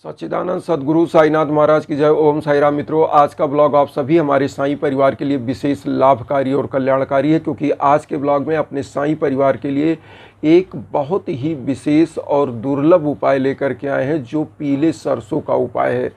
सच्चिदानंद सद्गुरु साईनाथ महाराज की जय। ओम साई राम। मित्रों, आज का ब्लॉग आप सभी हमारे साईं परिवार के लिए विशेष लाभकारी और कल्याणकारी है, क्योंकि आज के ब्लॉग में अपने साईं परिवार के लिए एक बहुत ही विशेष और दुर्लभ उपाय लेकर के आए हैं, जो पीले सरसों का उपाय है।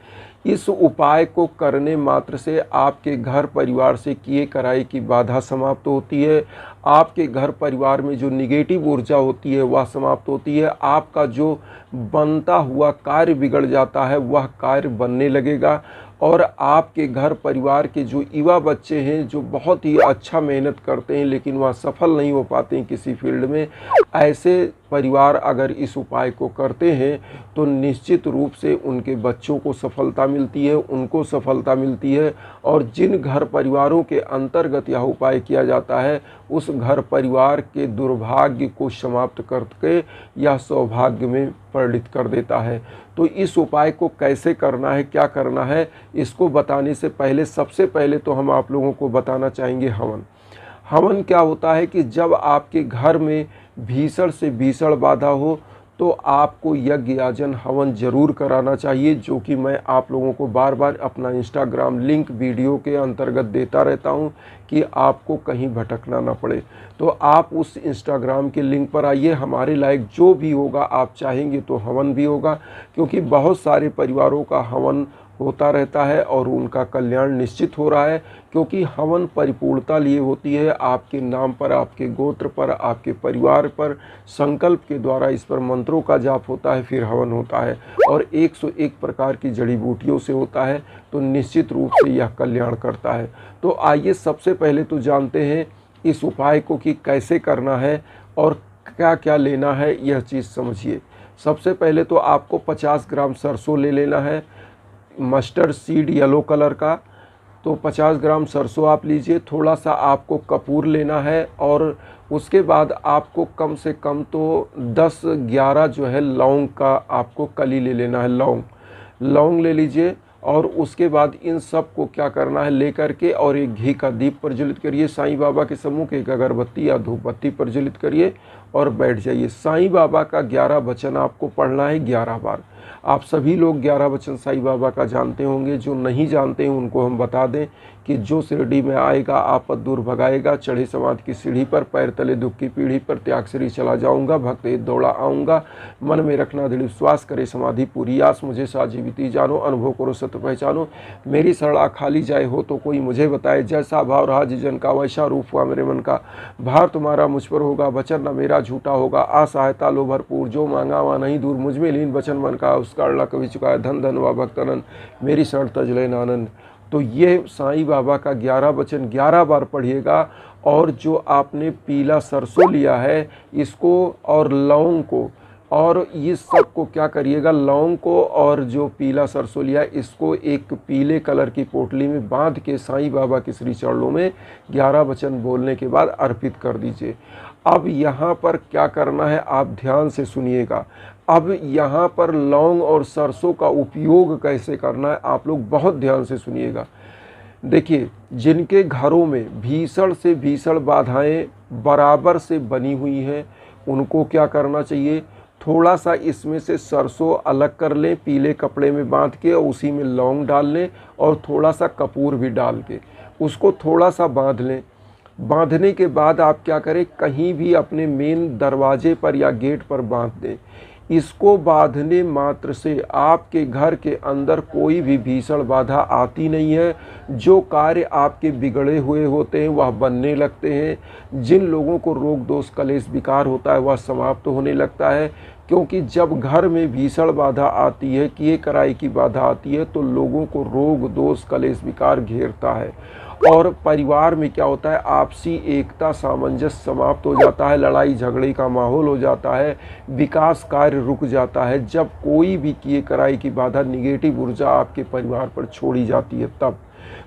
इस उपाय को करने मात्र से आपके घर परिवार से किए कराए की बाधा समाप्त होती है। आपके घर परिवार में जो निगेटिव ऊर्जा होती है वह समाप्त होती है। आपका जो बनता हुआ कार्य बिगड़ जाता है वह कार्य बनने लगेगा। और आपके घर परिवार के जो युवा बच्चे हैं, जो बहुत ही अच्छा मेहनत करते हैं लेकिन वह सफल नहीं हो पाते हैं किसी फील्ड में, ऐसे परिवार अगर इस उपाय को करते हैं तो निश्चित रूप से उनके बच्चों को सफलता मिलती है, उनको सफलता मिलती है। और जिन घर परिवारों के अंतर्गत यह उपाय किया जाता है उस घर परिवार के दुर्भाग्य को समाप्त करके यह सौभाग्य में परिणित कर देता है। तो इस उपाय को कैसे करना है, क्या करना है, इसको बताने से पहले सबसे पहले तो हम आप लोगों को बताना चाहेंगे हवन। हवन क्या होता है कि जब आपके घर में भीषण से भीषण बाधा हो तो आपको यज्ञ याजन हवन जरूर कराना चाहिए, जो कि मैं आप लोगों को बार बार अपना इंस्टाग्राम लिंक वीडियो के अंतर्गत देता रहता हूं कि आपको कहीं भटकना ना पड़े। तो आप उस इंस्टाग्राम के लिंक पर आइए, हमारे लायक जो भी होगा आप चाहेंगे तो हवन भी होगा, क्योंकि बहुत सारे परिवारों का हवन होता रहता है और उनका कल्याण निश्चित हो रहा है। क्योंकि हवन परिपूर्णता लिए होती है, आपके नाम पर, आपके गोत्र पर, आपके परिवार पर संकल्प के द्वारा इस पर मंत्रों का जाप होता है, फिर हवन होता है और 101 प्रकार की जड़ी बूटियों से होता है। तो निश्चित रूप से यह कल्याण करता है। तो आइए सबसे पहले तो जानते हैं इस उपाय को कि कैसे करना है और क्या क्या लेना है, यह चीज़ समझिए। सबसे पहले तो आपको 50 ग्राम सरसों ले लेना है, मस्टर्ड सीड येलो कलर का। तो 50 ग्राम सरसों आप लीजिए। थोड़ा सा आपको कपूर लेना है और उसके बाद आपको कम से कम तो 10-11 जो है लौंग का आपको कली ले लेना है, लौंग ले लीजिए। और उसके बाद इन सब को क्या करना है, लेकर के और एक घी का दीप प्रज्वलित करिए साईं बाबा के सम्मुख, एक अगरबत्ती या धूप बत्ती प्रज्वलित करिए और बैठ जाइए। साईं बाबा का 11 वचन आपको पढ़ना है 11 बार। आप सभी लोग 11 वचन साईं बाबा का जानते होंगे, जो नहीं जानते हैं उनको हम बता दें कि जो शिरडी में आएगा आपद दूर भगाएगा, चढ़े समाधि की सीढ़ी पर, पैर तले दुख की पीढ़ी पर, त्याग श्री चला जाऊंगा, भक्त हित दौड़ा आऊँगा, मन में रखना दृढ़ विश्वास, करे समाधि पूरी आस, मुझे साजीविती जानो, अनुभव करो सत्य पहचानो, मेरी सरला खाली जाए हो तो कोई मुझे बताए, जैसा भाव रहा जिजन का वैसा रूप हुआ मेरे मन का, भार तुम्हारा मुझ पर होगा, वचन न मेरा झूठा होगा, असहायता लो भरपूर, जो मांगा वह नहीं दूर, मुझ में लीन वचन मन का, उसका अड़ला कभी चुका, धन धन व भक्तनन, मेरी शरण तजले नानन। तो ये साईं बाबा का 11 वचन 11 बार पढ़िएगा। और जो आपने पीला सरसों लिया है इसको और लौंग को, और इस सब को क्या करिएगा, लौंग को और जो पीला सरसों लिया इसको एक पीले कलर की पोटली में बांध के साईं बाबा के श्री चरणों में 11 वचन बोलने के बाद अर्पित कर दीजिए। अब यहाँ पर क्या करना है आप ध्यान से सुनिएगा। अब यहाँ पर लौंग और सरसों का उपयोग कैसे करना है आप लोग बहुत ध्यान से सुनिएगा। देखिए, जिनके घरों में भीषण से भीषण बाधाएं बराबर से बनी हुई हैं उनको क्या करना चाहिए, थोड़ा सा इसमें से सरसों अलग कर लें, पीले कपड़े में बांध के, और उसी में लौंग डाल लें और थोड़ा सा कपूर भी डाल के उसको थोड़ा सा बांध लें। बांधने के बाद आप क्या करें, कहीं भी अपने मेन दरवाजे पर या गेट पर बांध दें। इसको बांधने मात्र से आपके घर के अंदर कोई भी भीषण बाधा आती नहीं है। जो कार्य आपके बिगड़े हुए होते हैं वह बनने लगते हैं। जिन लोगों को रोग दोष कलेश विकार होता है वह समाप्त होने लगता है। क्योंकि जब घर में भीषण बाधा आती है, किए कराई की बाधा आती है, तो लोगों को रोग दोष कलेश विकार घेरता है और परिवार में क्या होता है, आपसी एकता सामंजस्य समाप्त हो जाता है, लड़ाई झगड़े का माहौल हो जाता है, विकास कार्य रुक जाता है। जब कोई भी किए कराई की बाधा, निगेटिव ऊर्जा आपके परिवार पर छोड़ी जाती है तब।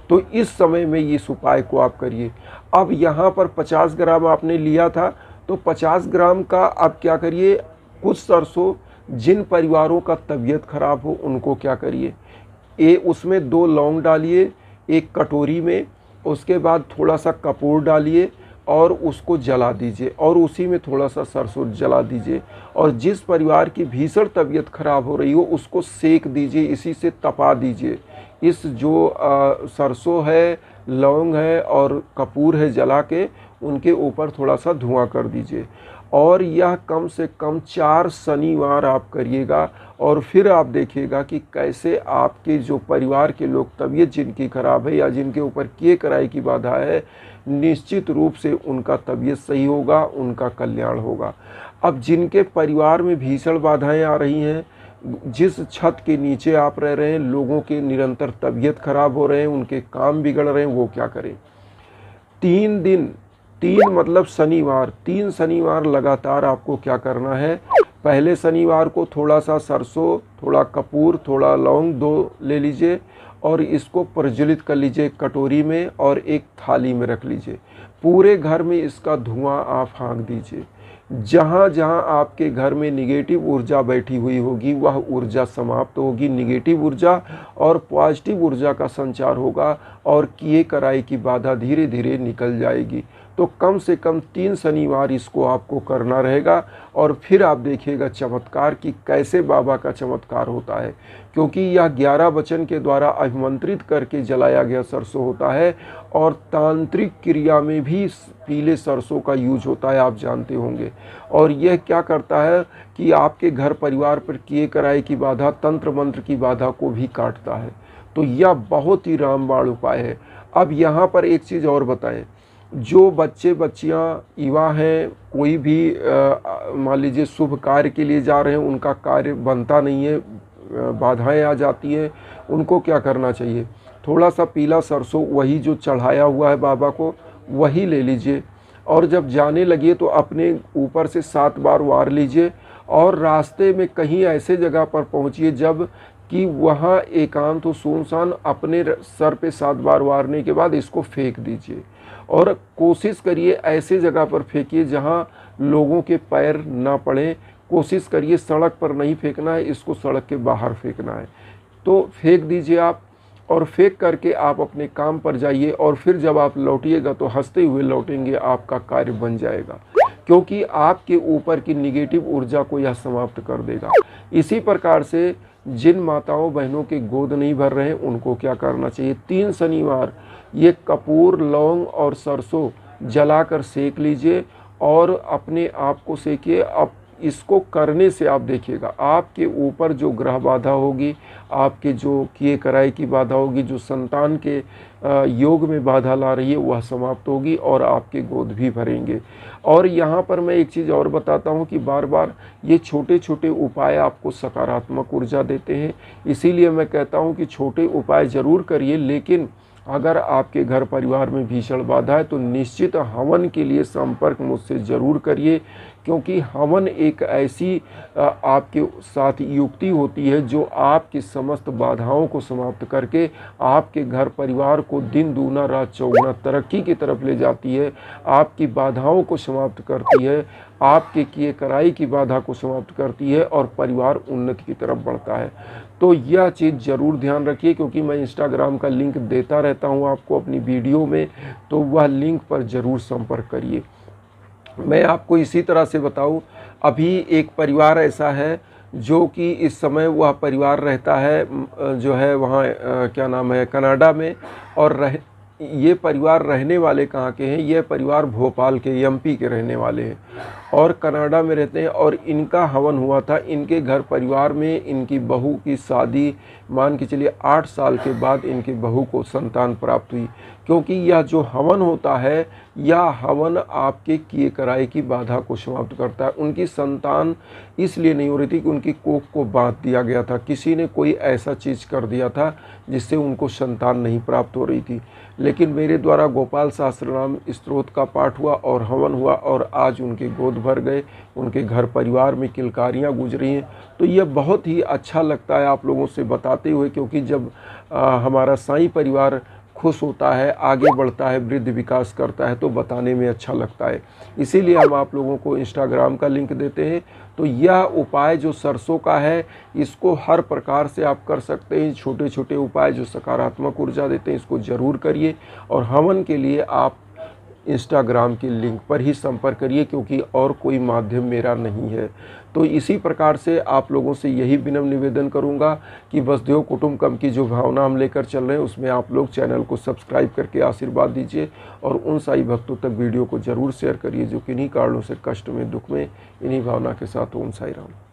तो इस समय में इस उपाय को आप करिए। अब यहाँ पर 50 ग्राम आपने लिया था, तो 50 ग्राम का आप क्या करिए, कुछ सरसों जिन परिवारों का तबीयत खराब हो उनको क्या करिए, उसमें 2 लौंग डालिए एक कटोरी में, उसके बाद थोड़ा सा कपूर डालिए और उसको जला दीजिए और उसी में थोड़ा सा सरसों जला दीजिए। और जिस परिवार की भीषण तबीयत खराब हो रही हो उसको सेक दीजिए, इसी से तपा दीजिए। इस जो सरसों है, लौंग है और कपूर है, जला के उनके ऊपर थोड़ा सा धुआं कर दीजिए। और यह कम से कम 4 शनिवार आप करिएगा और फिर आप देखिएगा कि कैसे आपके जो परिवार के लोग, तबीयत जिनकी खराब है या जिनके ऊपर किए कराई की बाधा है, निश्चित रूप से उनका तबीयत सही होगा, उनका कल्याण होगा। अब जिनके परिवार में भीषण बाधाएं आ रही हैं, जिस छत के नीचे आप रह रहे हैं, लोगों के निरंतर तबीयत खराब हो रहे हैं, उनके काम बिगड़ रहे हैं, वो क्या करें? 3 दिन, 3 मतलब शनिवार, 3 शनिवार लगातार आपको क्या करना है? पहले शनिवार को थोड़ा सा सरसों, थोड़ा कपूर, थोड़ा लौंग 2 ले लीजिए और इसको प्रज्वलित कर लीजिए कटोरी में और एक थाली में रख लीजिए। पूरे घर में इसका धुआं आप हाँक दीजिए। जहाँ जहाँ आपके घर में निगेटिव ऊर्जा बैठी हुई होगी वह ऊर्जा समाप्त होगी, निगेटिव ऊर्जा और पॉजिटिव ऊर्जा का संचार होगा और किए कराई की बाधा धीरे धीरे निकल जाएगी। तो कम से कम 3 शनिवार इसको आपको करना रहेगा और फिर आप देखिएगा चमत्कार कि कैसे बाबा का चमत्कार होता है। क्योंकि यह 11 वचन के द्वारा अभिमंत्रित करके जलाया गया सरसों होता है और तांत्रिक क्रिया में भी पीले सरसों का यूज होता है, आप जानते होंगे। और यह क्या करता है कि आपके घर परिवार पर किए कराई की बाधा, तंत्र मंत्र की बाधा को भी काटता है। तो यह बहुत ही रामबाण उपाय है। अब यहाँ पर एक चीज़ और बताएं, जो बच्चे बच्चियां युवा हैं, कोई भी मान लीजिए शुभ कार्य के लिए जा रहे हैं, उनका कार्य बनता नहीं है, बाधाएं आ जाती हैं, उनको क्या करना चाहिए? थोड़ा सा पीला सरसों, वही जो चढ़ाया हुआ है बाबा को, वही ले लीजिए और जब जाने लगिए तो अपने ऊपर से 7 बार वार लीजिए और रास्ते में कहीं ऐसे जगह पर पहुंचिए जब कि वहाँ एकांत हो, सुनसान, अपने सर पे 7 बार वारने के बाद इसको फेंक दीजिए। और कोशिश करिए ऐसे जगह पर फेंकिए जहाँ लोगों के पैर ना पड़े। कोशिश करिए सड़क पर नहीं फेंकना है, इसको सड़क के बाहर फेंकना है। तो फेंक दीजिए आप और फेंक करके आप अपने काम पर जाइए और फिर जब आप लौटिएगा तो हंसते हुए लौटेंगे, आपका कार्य बन जाएगा। क्योंकि आपके ऊपर की निगेटिव ऊर्जा को यह समाप्त कर देगा। इसी प्रकार से जिन माताओं बहनों के गोद नहीं भर रहे हैं उनको क्या करना चाहिए? 3 शनिवार ये कपूर, लौंग और सरसों जलाकर सेक लीजिए और अपने आप को सेकिए। अब इसको करने से आप देखिएगा आपके ऊपर जो ग्रह बाधा होगी, आपके जो किए कराई की बाधा होगी, जो संतान के योग में बाधा ला रही है, वह समाप्त होगी और आपके गोद भी भरेंगे। और यहाँ पर मैं एक चीज़ और बताता हूँ कि बार बार ये छोटे छोटे उपाय आपको सकारात्मक ऊर्जा देते हैं। इसीलिए मैं कहता हूँ कि छोटे उपाय ज़रूर करिए, लेकिन अगर आपके घर परिवार में भीषण बाधा है तो निश्चित हवन के लिए संपर्क मुझसे ज़रूर करिए। क्योंकि हवन एक ऐसी आपके साथ युक्ति होती है जो आपकी समस्त बाधाओं को समाप्त करके आपके घर परिवार को दिन दूना रात चौगुना तरक्की की तरफ ले जाती है, आपकी बाधाओं को समाप्त करती है, आपके किए कराई की बाधा को समाप्त करती है और परिवार उन्नति की तरफ बढ़ता है। तो यह चीज़ ज़रूर ध्यान रखिए, क्योंकि मैं इंस्टाग्राम का लिंक देता रहता हूं आपको अपनी वीडियो में, तो वह लिंक पर ज़रूर संपर्क करिए। मैं आपको इसी तरह से बताऊं, अभी एक परिवार ऐसा है जो कि इस समय वह परिवार रहता है जो है वहाँ क्या नाम है, कनाडा में। और ये परिवार रहने वाले कहाँ के हैं? ये परिवार भोपाल के, एमपी के रहने वाले हैं और कनाडा में रहते हैं। और इनका हवन हुआ था, इनके घर परिवार में इनकी बहू की शादी, मान के चलिए 8 साल के बाद इनकी बहू को संतान प्राप्त हुई। क्योंकि यह जो हवन होता है, यह हवन आपके किए कराई की बाधा को समाप्त करता है। उनकी संतान इसलिए नहीं हो रही थी कि उनकी कोख को बांध दिया गया था, किसी ने कोई ऐसा चीज़ कर दिया था जिससे उनको संतान नहीं प्राप्त हो रही थी। लेकिन मेरे द्वारा गोपाल सहस्त्रनाम स्तोत्र का पाठ हुआ और हवन हुआ और आज उनके गोद भर गए, उनके घर परिवार में किलकारियाँ गुजरी हैं। तो यह बहुत ही अच्छा लगता है आप लोगों से बताते हुए, क्योंकि जब हमारा साईं परिवार खुश होता है, आगे बढ़ता है, वृद्धि विकास करता है, तो बताने में अच्छा लगता है। इसीलिए हम आप लोगों को इंस्टाग्राम का लिंक देते हैं। तो यह उपाय जो सरसों का है, इसको हर प्रकार से आप कर सकते हैं। छोटे छोटे उपाय जो सकारात्मक ऊर्जा देते हैं, इसको ज़रूर करिए। और हवन के लिए आप इंस्टाग्राम के लिंक पर ही संपर्क करिए, क्योंकि और कोई माध्यम मेरा नहीं है। तो इसी प्रकार से आप लोगों से यही विनम्र निवेदन करूंगा कि वसुधैव कुटुंबकम की जो भावना हम लेकर चल रहे हैं उसमें आप लोग चैनल को सब्सक्राइब करके आशीर्वाद दीजिए और उन साई भक्तों तक वीडियो को ज़रूर शेयर करिए जो किन्हीं कारणों से कष्ट में, दुख में, इन्हीं भावना के साथ। ओम साई राम।